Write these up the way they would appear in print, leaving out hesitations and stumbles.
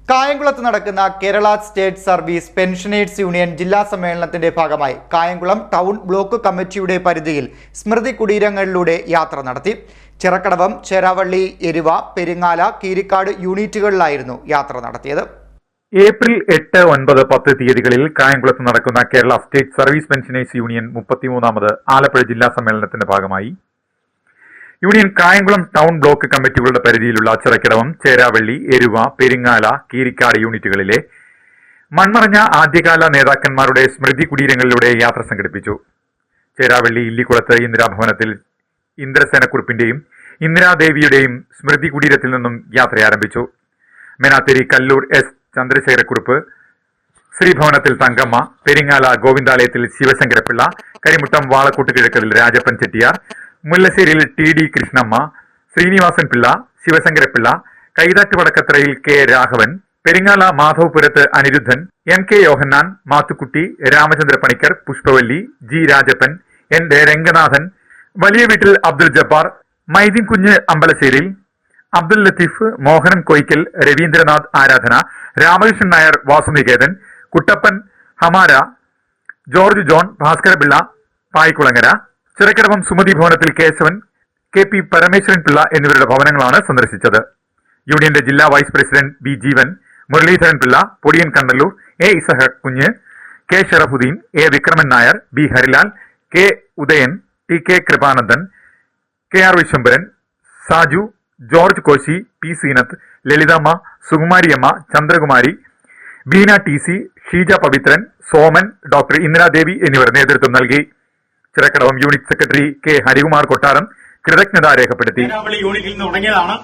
കായംകുളത്ത് നടക്കുന്ന Kerala state service pensioners union ജില്ലാ സമ്മേളനത്തിന്റെ ഭാഗമായി കായംകുളം ടൗൺ ബ്ലോക്ക് കമ്മിറ്റിയുടെ പരിധിയിൽ സ്മൃതി കുടീരങ്ങളിലൂടെ യാത്ര നടത്തി. ചിറക്കടവം, ചേരാവള്ളി, എരുവ, പെരിങ്ങാല, കീരിക്കാട് യൂണിറ്റുകളിലായിരുന്നു യാത്ര നടത്തിയത്. ഏപ്രിൽ 8, 9, 10 തീയതികളിൽ കായംകുളത്ത് നടക്കുന്ന Kerala state service pensioners union 33ാമത് ആലപ്പുഴ ജില്ലാ സമ്മേളനത്തിന്റെ ഭാഗമായി യൂണിയൻ കായംകുളം ടൗൺ ബ്ലോക്ക് കമ്മിറ്റികളുടെ പരിധിയിലുള്ള ചിറക്കടവം, ചേരാവള്ളി, എരുവ, പെരിങ്ങാല, കീരിക്കാട് യൂണിറ്റുകളിലെ മൺമറഞ്ഞ ആദ്യകാല നേതാക്കന്മാരുടെ സ്മൃതി കുടീരങ്ങളിലൂടെ യാത്ര സംഘടിപ്പിച്ചു. ചേരാവള്ളി ഇല്ലിക്കുളത്ത് ഇന്ദിരാഭവനത്തിൽ ഇന്ദ്രസേനക്കുറിപ്പിന്റെയും ഇന്ദിരാദേവിയുടെയും സ്മൃതി കുടീരത്തിൽ നിന്നും യാത്ര ആരംഭിച്ചു. മേനാത്തേരി കല്ലൂർ എസ് ചന്ദ്രശേഖരക്കുറുപ്പ്, ശ്രീഭവനത്തിൽ തങ്കമ്മ, പെരിങ്ങാല ഗോവിന്ദാലയത്തിൽ ശിവശങ്കരപ്പിള്ള, കരിമുട്ടം വാളക്കൂട്ട് കിഴക്കതിൽ രാജപ്പൻ ചെട്ടിയാർ, മുല്ലശ്ശേരിയിൽ ടി.ഡി. കൃഷ്ണമ്മ, ശ്രീനിവാസൻ പിള്ള, ശിവശങ്കരപ്പിള്ള, കൈതാറ്റ് വടക്കത്രയിൽ കെ. രാഘവൻ, പെരിങ്ങാല മാധവപുരത്ത് അനിരുദ്ധൻ, എം.കെ. യോഹന്നാൻ, മാത്തുക്കുട്ടി, രാമചന്ദ്ര പണിക്കർ, പുഷ്പവല്ലി, ജി. രാജപ്പൻ, എൻ. രംഗനാഥൻ, വലിയ വീട്ടിൽ അബ്ദുൽ ജബ്ബാർ, മൈദീൻ കുഞ്ഞ് അമ്പലശ്ശേരിയിൽ, അബ്ദുൽ ലത്തീഫ്, മോഹനൻ കൊയ്ക്കൽ, രവീന്ദ്രനാഥ് ആരാധന, രാമകൃഷ്ണൻ നായർ വാസുനികേതൻ, കുട്ടപ്പൻ ഹമാര, ജോർജ് ജോൺ, ഭാസ്കരപിള്ള, പായിക്കുളങ്ങര, ചിറക്കടവം സുമതി ഭവനത്തിൽ കേശവൻ, കെ. പി. പരമേശ്വരൻ പിള്ള എന്നിവരുടെ ഭവനങ്ങളാണ് സന്ദർശിച്ചത്. യൂണിയന്റെ ജില്ലാ vice president B. Jeevan, Muraleedharan Pillai, Podiyan Kannallur, A. Isahak Kunju, K. Sharafudheen, A. Vikraman Nair, B. Harilal, K. Udayan, T. K. Krupanandan, K. R. Viswambharan, Saju, George Koshy, P. Seenath, Lalithamma, Sukumariyamma, Chandrakumari, Beena T. C, Sheeja Pavithran, Soman, doctor Indiradevi എന്നിവർ നേതൃത്വം നൽകി. Chirakkadavam unit secretary K. Harikumar കൊട്ടാരം കൃതജ്ഞത രേഖപ്പെടുത്തി. യൂണിറ്റിൽ നിന്ന് തുടങ്ങിയതാണ്.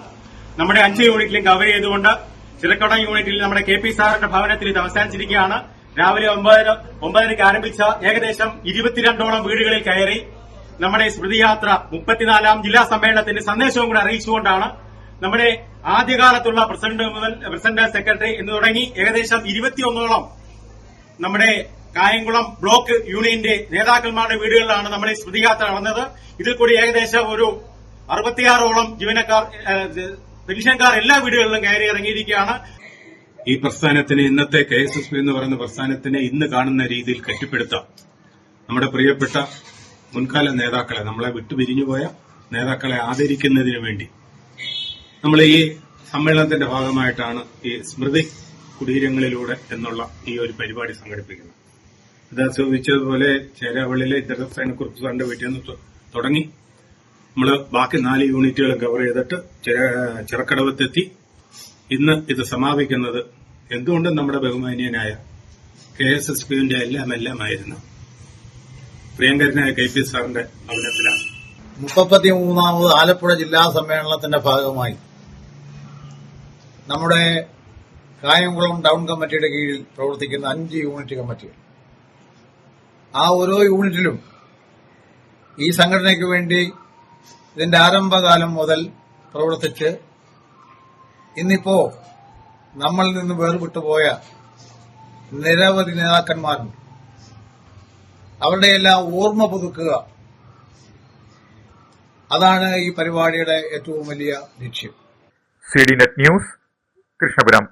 നമ്മുടെ 5 യൂണിറ്റിലും കവർ ചെയ്തുകൊണ്ട് ചിറക്കടവം യൂണിറ്റിൽ നമ്മുടെ കെ. പി. സാറിന്റെ ഭവനത്തിൽ ഇത് അവസാനിച്ചിരിക്കുകയാണ്. രാവിലെ 9:30 ആരംഭിച്ച ഏകദേശം 22ഓളം വീടുകളിൽ കയറി നമ്മുടെ സ്മൃതിയാത്ര 34ാം ജില്ലാ സമ്മേളനത്തിന്റെ സന്ദേശവും കൂടെ അറിയിച്ചുകൊണ്ടാണ് നമ്മുടെ ആദ്യകാലത്തുള്ള പ്രസിഡന്റ്, സെക്രട്ടറി എന്ന് തുടങ്ങി ഏകദേശം 21ഓളം നമ്മുടെ കായംകുളം ബ്ലോക്ക് യൂണിയന്റെ നേതാക്കന്മാരുടെ വീടുകളിലാണ് നമ്മുടെ സ്മൃതിയാത്ര നടന്നത്. ഇതിൽ കൂടി ഏകദേശം ഒരു 66ഓളം പെൻഷൻകാർ എല്ലാ വീടുകളിലും കയറി ഇറങ്ങിയിരിക്കുകയാണ്. ഈ പ്രസ്ഥാനത്തിന് ഇന്നത്തെ KSSP എന്ന് പറയുന്ന പ്രസ്ഥാനത്തിനെ ഇന്ന് കാണുന്ന രീതിയിൽ കെട്ടിപ്പടുത്താം നമ്മുടെ പ്രിയപ്പെട്ട മുൻകാല നേതാക്കളെ, നമ്മളെ വിട്ടുപിരിഞ്ഞുപോയ നേതാക്കളെ ആദരിക്കുന്നതിന് വേണ്ടി നമ്മൾ ഈ സമ്മേളനത്തിന്റെ ഭാഗമായിട്ടാണ് ഈ സ്മൃതി കുടീരങ്ങളിലൂടെ എന്നുള്ള ഈ ഒരു പരിപാടി സംഘടിപ്പിക്കുന്നത്. ഇത് സൂചിപ്പിച്ചതുപോലെ ചേരാവള്ളിയിലെ ഇന്ദ്രസേനക്കുറിപ്പ് സാറിന്റെ വീട്ടിൽ നിന്ന് തുടങ്ങി നമ്മൾ ബാക്കി 4 യൂണിറ്റുകളും കവർ ചെയ്തിട്ട് ചിറക്കടവത്തെത്തി ഇന്ന് ഇത് സമാപിക്കുന്നത് എന്തുകൊണ്ടും നമ്മുടെ ബഹുമാനീയനായ KSSPന്റെ എല്ലാമായിരുന്നു പ്രിയങ്കരനായ KP സാറിന്റെ ഭവനത്തിലാണ്. 33ാമത് ആലപ്പുഴ ജില്ലാ സമ്മേളനത്തിന്റെ ഭാഗമായി നമ്മുടെ കായംകുളം ടൗൺ കമ്മിറ്റിയുടെ കീഴിൽ പ്രവർത്തിക്കുന്ന 5 യൂണിറ്റ് കമ്മിറ്റികൾ, ആ ഓരോ യൂണിറ്റിലും ഈ സംഘടനയ്ക്ക് വേണ്ടി ഇതിന്റെ ആരംഭകാലം മുതൽ പ്രവർത്തിച്ച് ഇന്നിപ്പോ നമ്മളിൽ നിന്ന് വേർപെട്ടുപോയ നിരവധി നേതാക്കന്മാരുണ്ട്. അവരുടെ എല്ലാം ഓർമ്മ പുതുക്കുക, അതാണ് ഈ പരിപാടിയുടെ ഏറ്റവും വലിയ ലക്ഷ്യം. CDNet news, Krishnapuram.